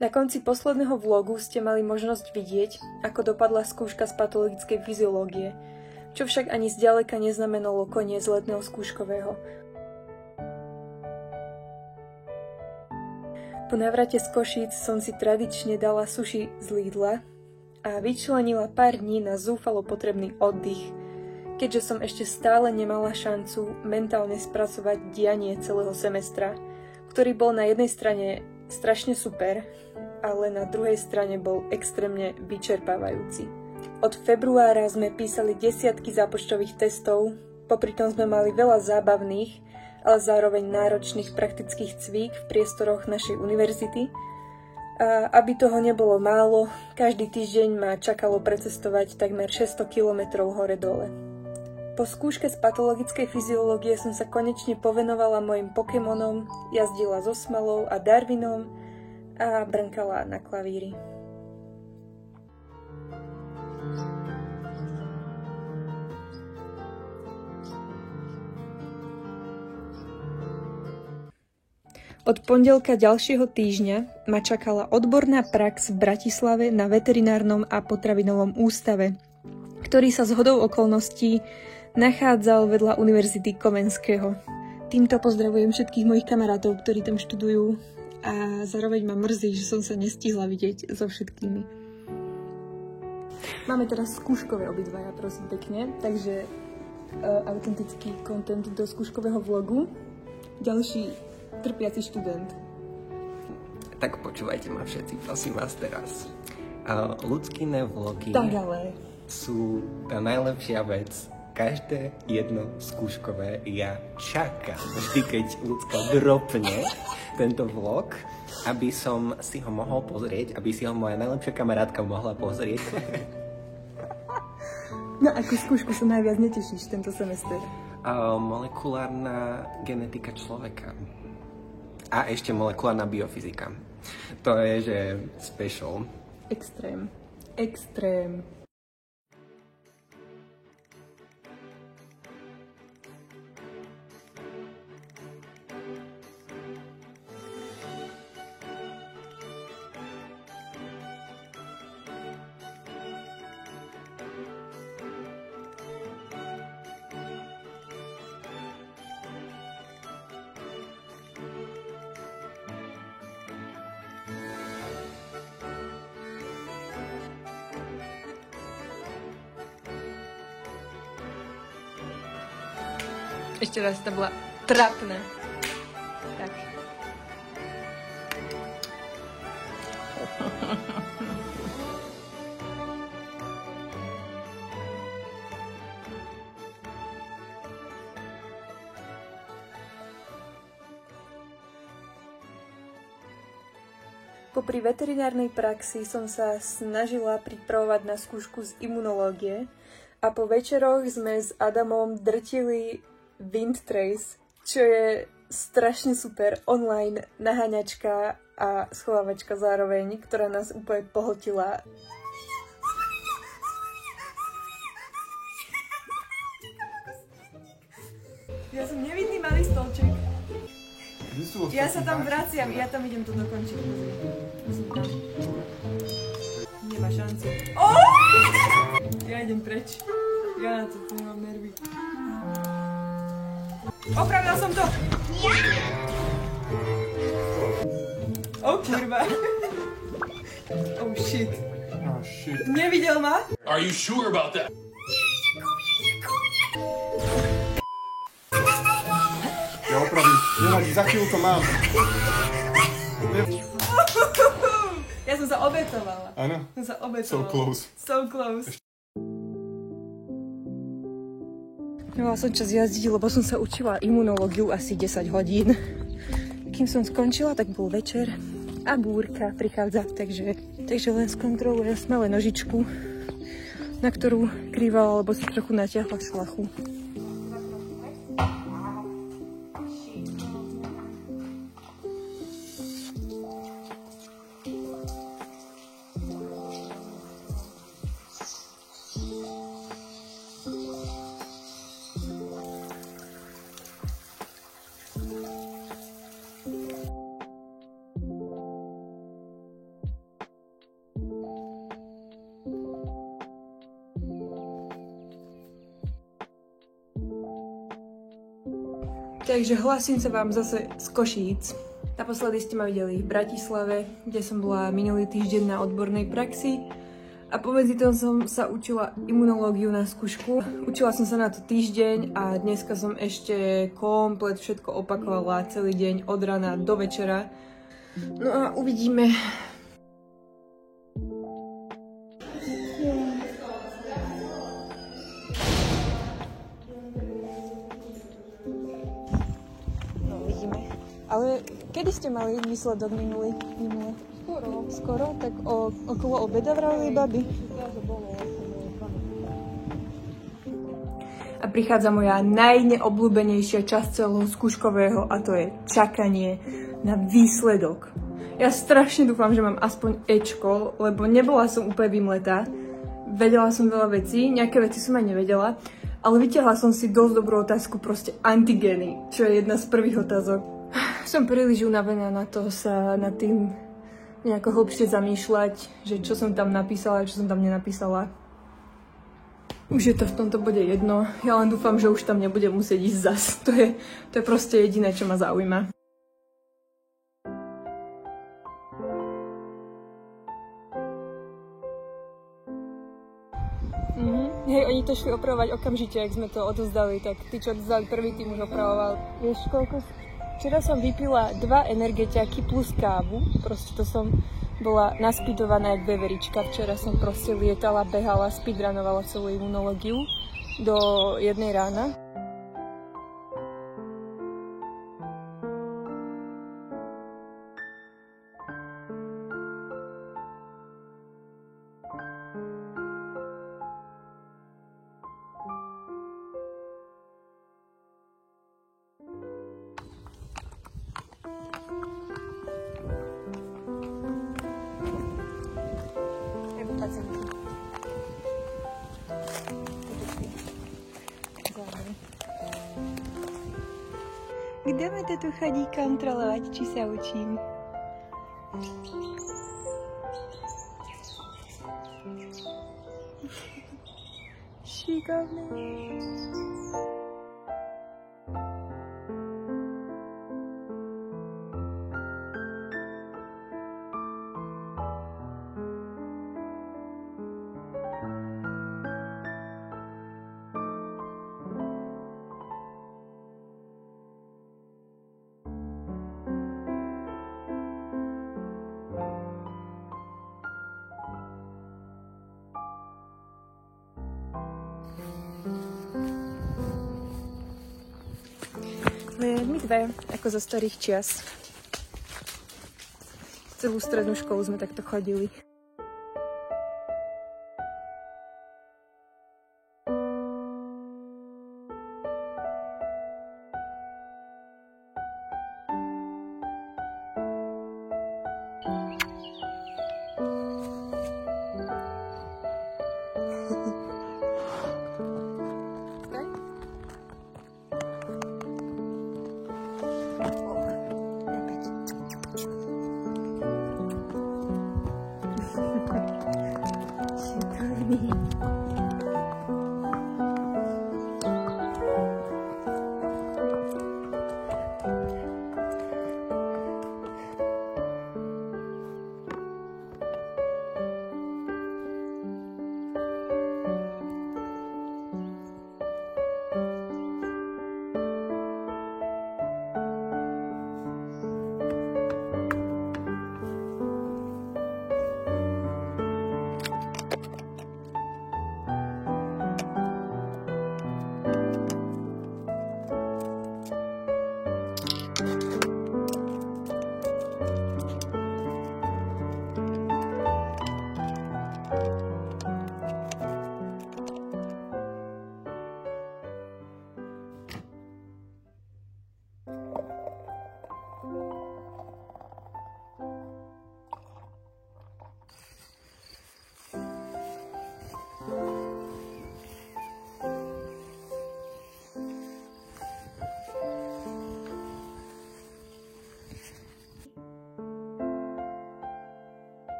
Na konci posledného vlogu ste mali možnosť vidieť, ako dopadla skúška z patologickej fyziológie, čo však ani zďaleka neznamenalo koniec letného skúškového. Po návrate z Košíc som si tradične dala sushi z Lidla a vyčlenila pár dní na zúfalo potrebný oddych, keďže som ešte stále nemala šancu mentálne spracovať dianie celého semestra, ktorý bol na jednej strane strašne super, ale na druhej strane bol extrémne vyčerpávajúci. Od februára sme písali desiatky zápočtových testov, popri tom sme mali veľa zábavných, ale zároveň náročných praktických cvík v priestoroch našej univerzity. A aby toho nebolo málo, každý týždeň ma čakalo precestovať takmer 600 km hore-dole. Po skúške z patologickej fyziológie som sa konečne povenovala mojim Pokémonom, jazdila so Smalou a Darwinom a brnkala na klavíri. Od pondelka ďalšieho týždňa ma čakala odborná prax v Bratislave na veterinárnom a potravinovom ústave, ktorý sa zhodou okolností nachádzal vedľa Univerzity Komenského. Týmto pozdravujem všetkých mojich kamarátov, ktorí tam študujú a zároveň ma mrzí, že som sa nestihla vidieť so všetkými. Máme teraz skúškové obidvaja, prosím pekne, takže autentický content do skúškového vlogu. Ďalší trpiaci študent. Tak počúvajte ma všetci, prosím vás teraz. Ľudskine vlogy sú tá najlepšia vec. Každé jedno skúškové ja čakám, vždy keď ľudská dropne tento vlog, aby som si ho mohol pozrieť, aby si ho moja najlepšia kamarátka mohla pozrieť. Na akú skúšku sa najviac netešíš tento semester? Molekulárna genetika človeka. A ešte molekulárna biofyzika. To je, že special. Extrém. Extrém. Ešte raz, to bola trapná. Tak. Popri veterinárnej praxi som sa snažila pripravovať na skúšku z imunológie a po večeroch sme s Adamom drtili Wind Trace, čo je strašne super online naháňačka a schovávačka zároveň, ktorá nás úplne pohltila. Ja som nevidný malý stolček. Ja sa tam vraciam, ja tam idem to dokončiť. Nemá šanci. Ja idem preč. Ja na to nemám nervy. Opravila som to! Kurva. Oh shit. Nevidel ma? Are you sure about that? Ja opravím. Nevadí, za chvíľu to mám. Ja som sa obetovala. Áno? Som sa obetovala. So close. So close. Nemala som čas jazdiť, lebo som sa učila imunológiu asi 10 hodín. Kým som skončila, tak bol večer a búrka prichádza, takže len skontrolujem smelé nožičku, na ktorú krývala, lebo si trochu natiahla šlachu. Takže hlasím sa vám zase z Košíc. Naposledy ste ma videli v Bratislave, kde som bola minulý týždeň na odbornej praxi a pomedzi tom som sa učila imunológiu na skúšku. Učila som sa na to týždeň a dneska som ešte komplet všetko opakovala celý deň od rána do večera. No a uvidíme. Ale kedy ste mali výsledok minulé? Skoro? Tak okolo obeda vravili baby. A prichádza moja najneobľúbenejšia časť celého skúškového a to je čakanie na výsledok. Ja strašne dúfam, že mám aspoň Ečko, lebo nebola som úplne vymletá. Vedela som veľa vecí, nejaké veci som aj nevedela, ale vytiahla som si dosť dobrú otázku, proste antigény, čo je jedna z prvých otázok. Som príliš unavená na to sa nad tým nejako hlbšie zamýšľať, že čo som tam napísala, čo som tam nenapísala. Už je to v tomto bode jedno, ja len dúfam, že už tam nebudem musieť ísť zas. To je proste jediné, čo ma zaujíma. Hej, oni to šli opravovať okamžite, ak sme to odozdali, tak tí, čo odozdali prvý tým, už opravoval. Vieš, koľko... Včera som vypila 2 energetiaky plus kávu, proste to som bola naspidovaná jak veverička. Včera som proste lietala, behala, speedrunovala celú imunológiu do 1 rána. Kto ma to tu chodí kontrolovať, či sa učím? Šikovný. My dve, ako zo starých čias. Celú strednú školu sme takto chodili.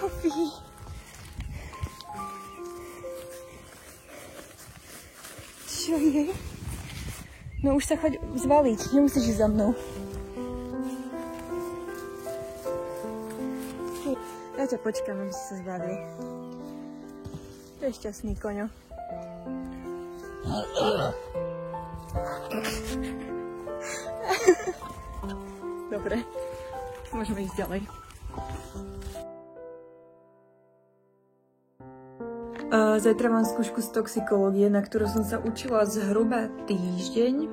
Sophie. Čo je? No už sa choď zvaliť, nemusíš ísť za mnou. Ja ťa počkám, aby si sa zvalil. To je šťastný koňo. Dobre, môžeme ísť ďalej. Zajtra mám skúšku z toxikológie, na ktorú som sa učila zhruba týždeň.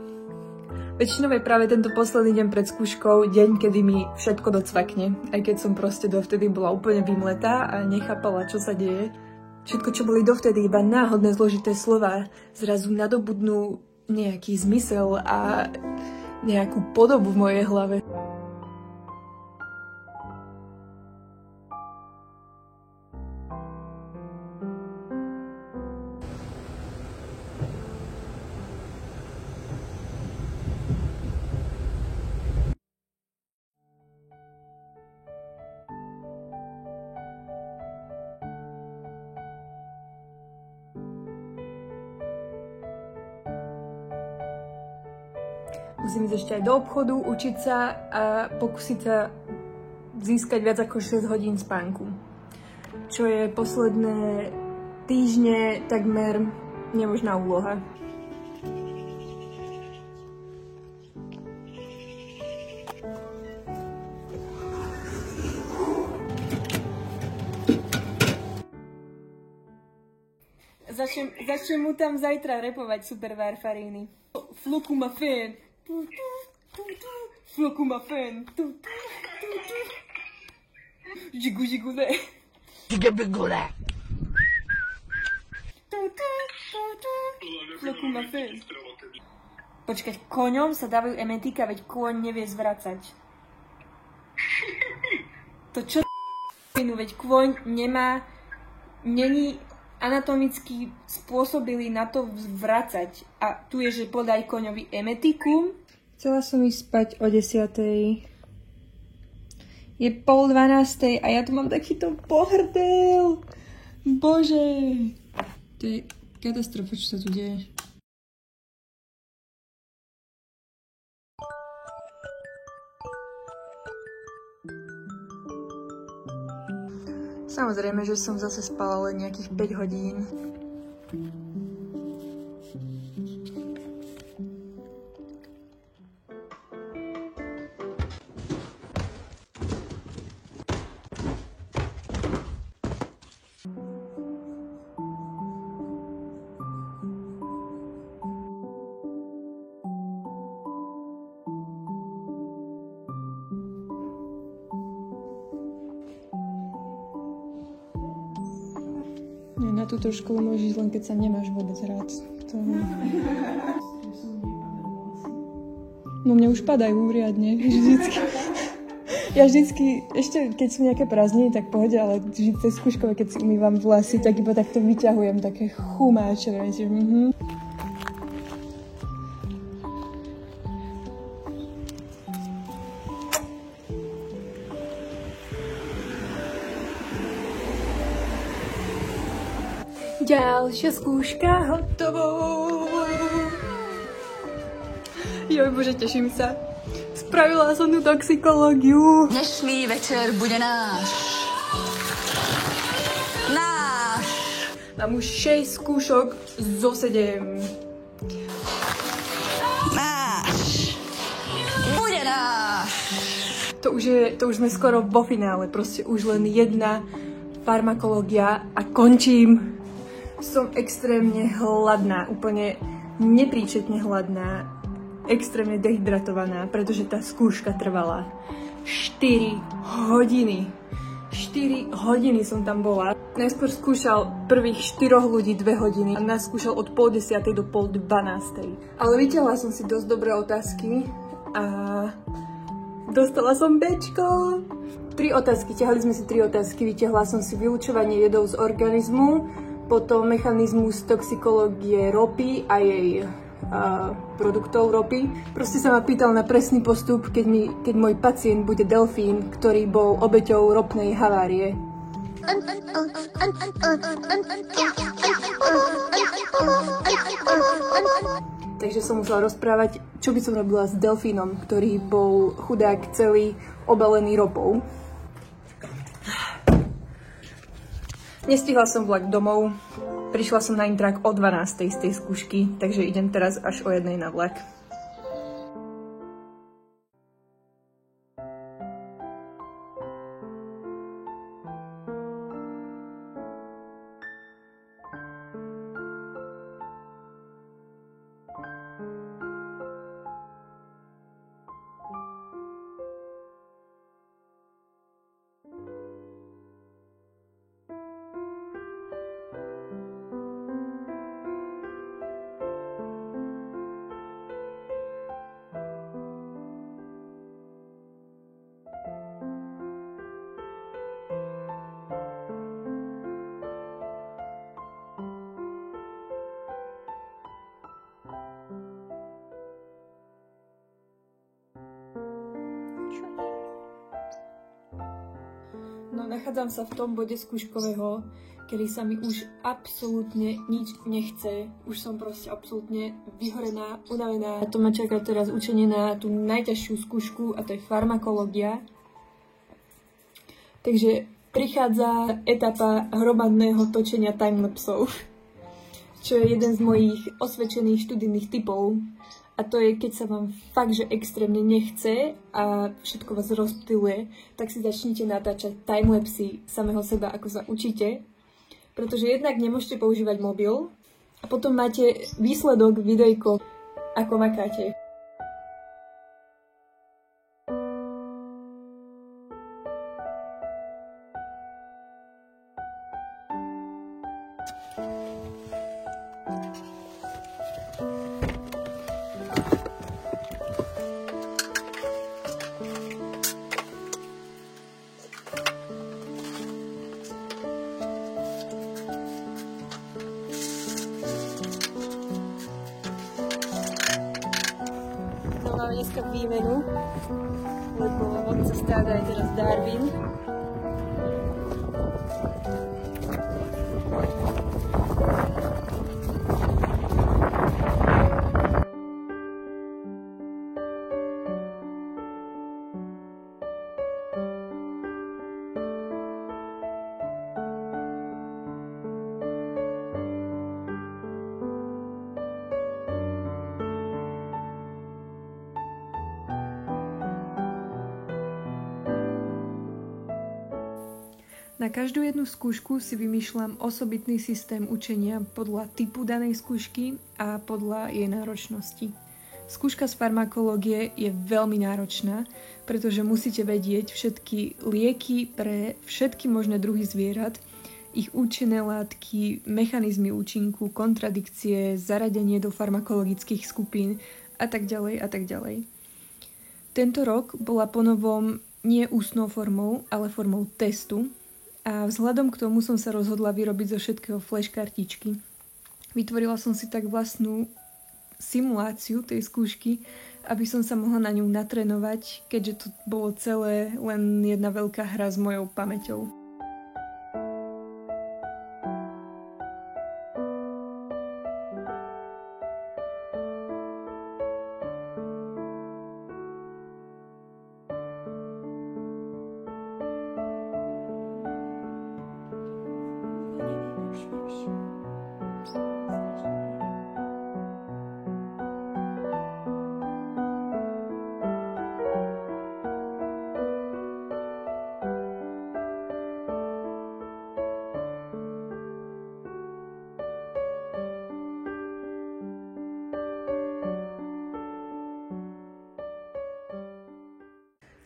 Väčšinou je práve tento posledný deň pred skúškou deň, kedy mi všetko docvakne. Aj keď som proste dovtedy bola úplne vymletá a nechápala, čo sa deje. Všetko, čo boli dovtedy iba náhodné zložité slová, zrazu nadobudnú nejaký zmysel a nejakú podobu v mojej hlave. Musím ísť ešte aj do obchodu, učiť sa a pokúsiť sa získať viac ako 6 hodín spánku. Čo je posledné týždne takmer nemožná úloha. Začnem mu tam zajtra repovať Super Warfariny. Floku ma fan. Floku ma fan. Žigu žigu ne. Žigu žigu ne. Floku ma fan. Počkať, koňom sa dávajú emetika, veď kôň nevie zvracať. To čo veď kôň není anatomicky spôsobili na to zvracať. A tu je, že podaj koňovi emetikum. Chcela som ísť spať o 10:00. Je 11:30 a ja tu mám takýto pohrdel. Bože. To je katastrofa, čo sa tu deje. Samozrejme, že som zase spala len nejakých 5 hodín. Na túto školu môžeš len, keď sa nemáš vôbec rád. To... No mne už padajú riadne, vždycky. Ja vždycky, ešte keď sú nejaké prázdniny, tak pohode, ale vždy cez skúškové, keď si umývam vlasy, tak iba takto vyťahujem také chumáče. Ďalšia skúška hotovou. Joj bože, teším sa. Spravila som tú toxikológiu. Dnešný večer bude náš. Náš. Mám už 6 skúšok zo 7. Náš. Bude náš. To už sme skoro vo finále. Proste už len jedna farmakológia a končím. Som extrémne hladná, úplne nepríčetne hladná, extrémne dehydratovaná, pretože tá skúška trvala 4 hodiny. 4 hodiny som tam bola. Najskôr skúšal prvých 4 ľudí 2 hodiny a nás skúšal od 11:30 do 11:30. Ale vyťahla som si dosť dobré otázky a dostala som Bčko. 3 otázky, ťahali sme si 3 otázky, vyťahla som si vylučovanie jedov z organizmu, potom mechanizmus toxikológie ropy a jej produktov ropy. Proste sa ma pýtal na presný postup, keď môj pacient bude delfín, ktorý bol obeťou ropnej havárie. Takže som musela rozprávať, čo by som robila s delfínom, ktorý bol chudák celý obalený ropou. Nestihla som vlak domov, prišla som na intrak o 12:00 z tej skúšky, takže idem teraz až o 1:00 na vlak. No, nachádzam sa v tom bode skúškového, kedy sa mi už absolútne nič nechce. Už som proste absolútne vyhorená, unavená. A to ma čaká teraz učenie na tú najťažšiu skúšku, a to je farmakológia. Takže prichádza etapa hromadného točenia timelapsov, čo je jeden z mojich osvedčených študijných typov. A to je, keď sa vám fakt, že extrémne nechce a všetko vás rozptyluje, tak si začnite natáčať timelapsy samého seba, ako sa učíte. Pretože jednak nemôžete používať mobil a potom máte výsledok videjko, ako makáte. Máme dneska výmenu, lebo vodca stáda je teraz Darwin. Na každú jednu skúšku si vymýšľam osobitný systém učenia podľa typu danej skúšky a podľa jej náročnosti. Skúška z farmakológie je veľmi náročná, pretože musíte vedieť všetky lieky pre všetky možné druhy zvierat, ich účinné látky, mechanizmy účinku, kontradikcie, zaradenie do farmakologických skupín a tak ďalej a tak ďalej. Tento rok bola ponovom nie ústnou formou, ale formou testu, a vzhľadom k tomu som sa rozhodla vyrobiť zo všetkého flashkartičky. Vytvorila som si tak vlastnú simuláciu tej skúšky, aby som sa mohla na ňu natrénovať, keďže to bolo celé len jedna veľká hra s mojou pamäťou.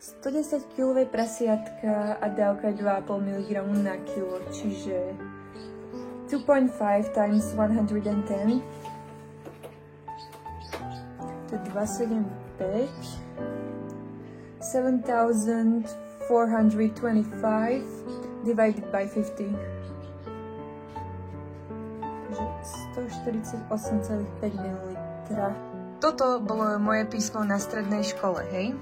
...110-kilové prasiatka a dávka 2,5 mg na kilo, čiže 2.5 times 110. To je 275. 7,425 divided by 50. Takže 148,5 ml. Toto bolo moje písmo na strednej škole, hej?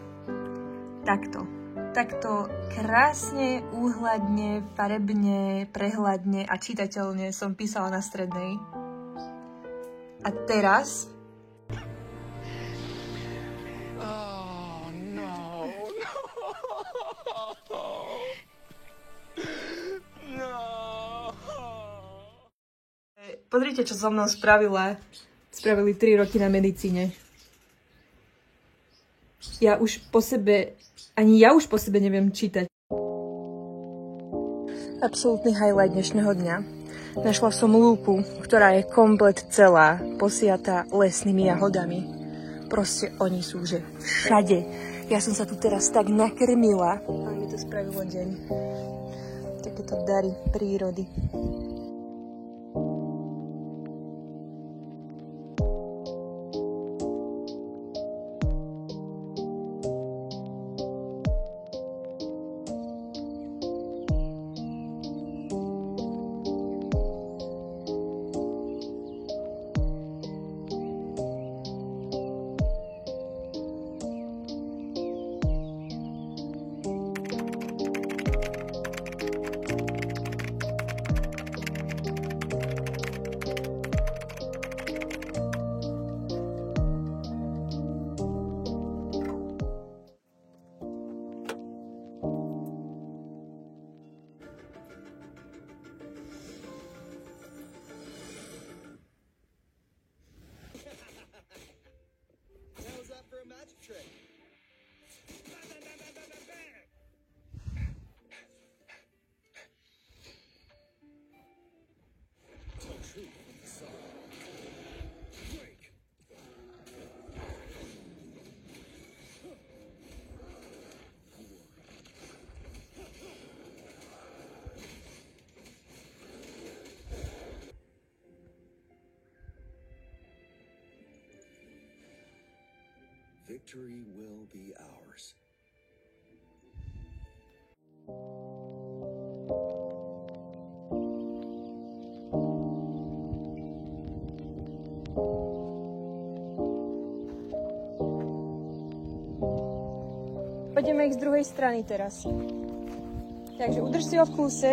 Takto. takto krásne, úhľadne, farebne, prehľadne a čitateľne som písala na strednej. A teraz... Pozrite, čo so mnou spravila. Spravili 3 roky na medicíne. Ani ja už po sebe neviem čítať. Absolútny highlight dnešného dňa. Našla som lúpu, ktorá je komplet celá, posiatá lesnými jahodami. Proste oni sú, že všade. Ja som sa tu teraz tak nakrmila. A mi to spravilo deň. Takéto dary prírody. Victory will be ours. Pôjdeme ich z druhej strany teraz. Takže udrž si ho v kúse.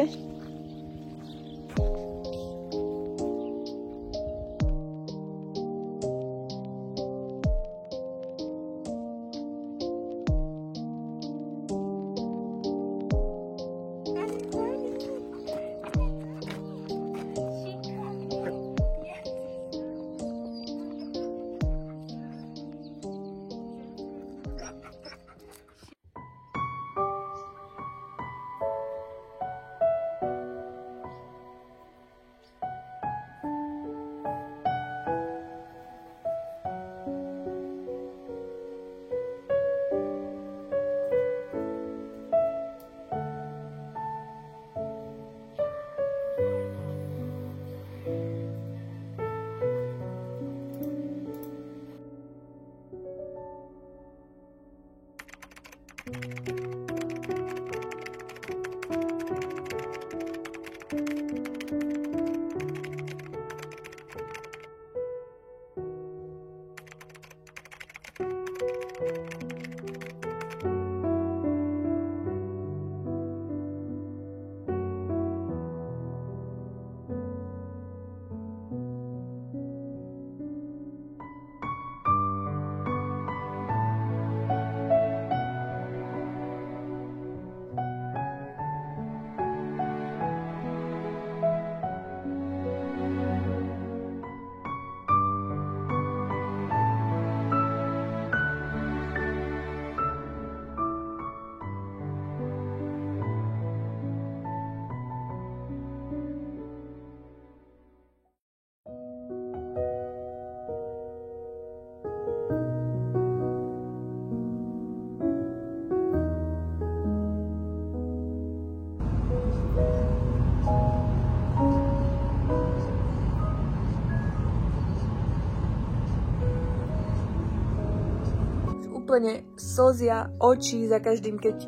Úplne slzia oči za každým, keď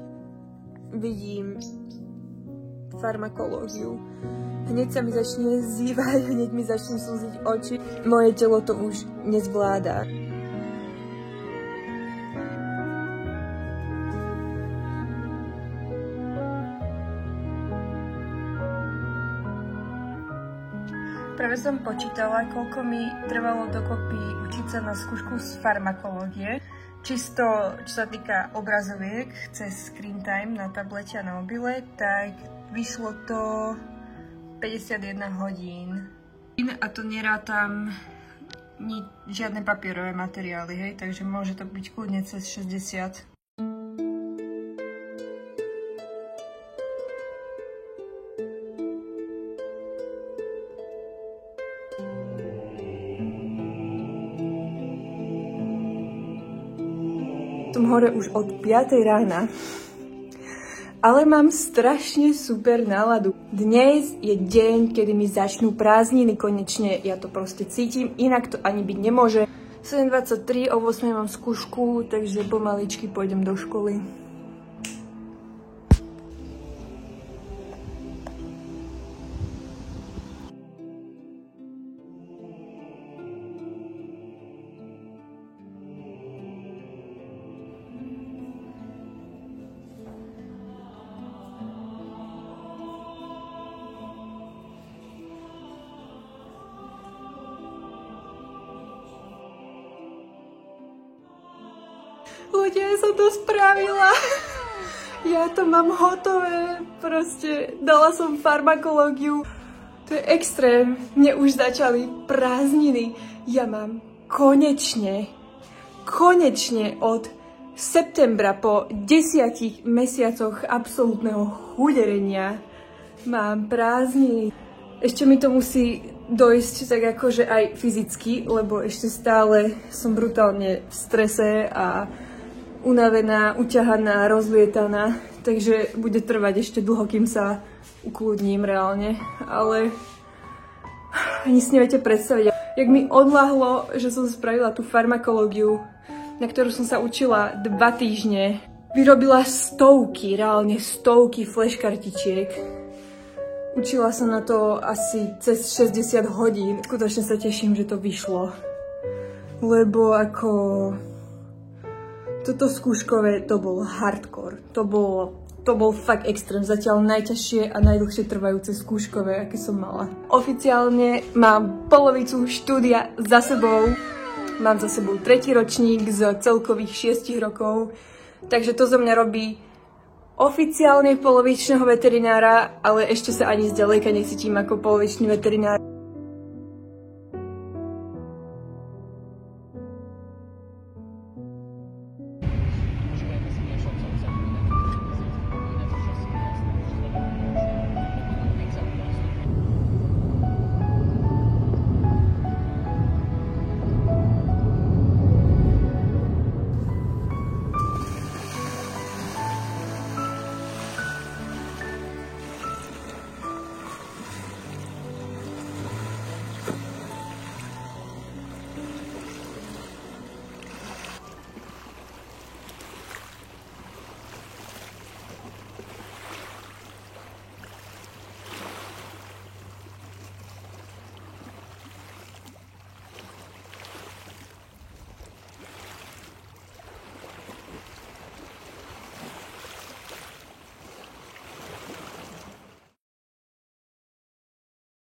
vidím farmakológiu. Hneď sa mi začne zývať, hneď mi začnú slziť oči. Moje telo to už nezvládá. Práve som počítala, koľko mi trvalo dokopy učiť sa na skúšku z farmakológie. Čisto, čo sa týka obrazoviek cez screen time na tablete a na mobile, tak vyšlo to 51 hodín. A to nerátam žiadne papierové materiály, hej, takže môže to byť kľudne cez 60. Som hore už od 5 rána, ale mám strašne super náladu. Dnes je deň, kedy mi začnú prázdniny konečne, ja to proste cítim, inak to ani byť nemôže. 7:23, o 8 mám skúšku, takže pomaličky pôjdem do školy. Ľudia, som to spravila. Ja to mám hotové. Proste dala som farmakológiu. To je extrém. Mne už začali prázdniny. Ja mám konečne od septembra po 10 mesiacoch absolútneho chuderenia mám prázdniny. Ešte mi to musí dojsť tak akože aj fyzicky, lebo ešte stále som brutálne v strese a unavená, uťahaná, rozlietaná, takže bude trvať ešte dlho, kým sa ukludním reálne, ale ani si neviete predstaviť, jak mi odľahlo, že som spravila tú farmakológiu, na ktorú som sa učila 2 týždne. Vyrobila reálne stovky flashkartičiek. Učila sa na to asi cez 60 hodín. Skutočne sa teším, že to vyšlo. Lebo ako toto skúškové, to bol hardcore. To bol fakt extrém. Zatiaľ najťažšie a najdlhšie trvajúce skúškové, aké som mala. Oficiálne mám polovicu štúdia za sebou. Mám za sebou 3. ročník z celkových 6 rokov. Takže to zo mňa robí oficiálne polovičného veterinára, ale ešte sa ani zďaleka necítim ako polovičný veterinár.